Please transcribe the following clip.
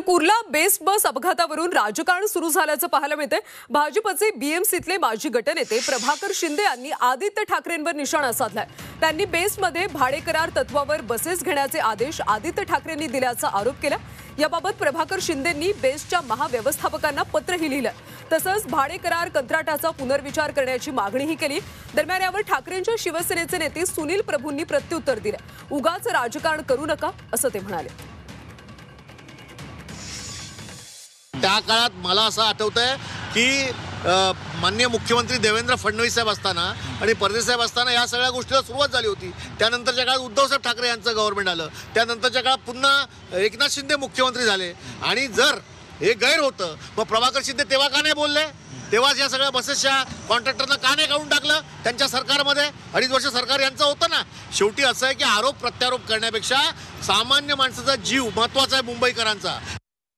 Kurla best बस अपघातावरून राजकारण सुरू झाल्याचं पाहायला मिळतंय। भाजपचे बीएमसीतले माजी गटनेते प्रभाकर शिंदे यांनी आदित्य ठाकरेंवर निशाणा साधलाय। त्यांनी बेस्टमध्ये भाडेकरार तत्वावर बसेस घेण्याचे आदेश आदित्य ठाकरेंनी दिल्याचा आरोप केला। याबाबत प्रभाकर शिंदेंनी बेस्टच्या महाव्यवस्थापकांना पत्रही लिहिलं। तसंच भाडेकरार कंत्राटाचा पुनर्विचार करण्याची मागणीही केली। दरम्यान यावर ठाकरेंच्या शिवसेनेचे नेते सुनील प्रभूंनी प्रत्युत्तर दिलं। उगाच राजकारण करू नका असं ते म्हणाले। त्या काळात मला असं आठवतंय की माननीय मुख्यमंत्री देवेंद्र फडणवीस साहेब असताना आणि परदेश साहेब असताना या सगळ्या गोष्टीला सुरुवात झाली होती। त्यानंतरच्या काळात उद्धवसाहेब ठाकरे यांचं गव्हर्नमेंट आलं। त्यानंतरच्या काळात पुन्हा एकनाथ शिंदे मुख्यमंत्री झाले। आणि जर हे गैर होतं मग प्रभाकर शिंदे तेव्हा का नाही बोलले? तेव्हाच या सगळ्या बसेसच्या कॉन्ट्रॅक्टरना का नाही काढून टाकलं त्यांच्या सरकारमध्ये? 2.5 वर्ष सरकार यांचं होतं ना। शेवटी असं आहे की आरोप प्रत्यारोप करण्यापेक्षा सामान्य माणसाचा जीव महत्त्वाचा आहे मुंबईकरांचा।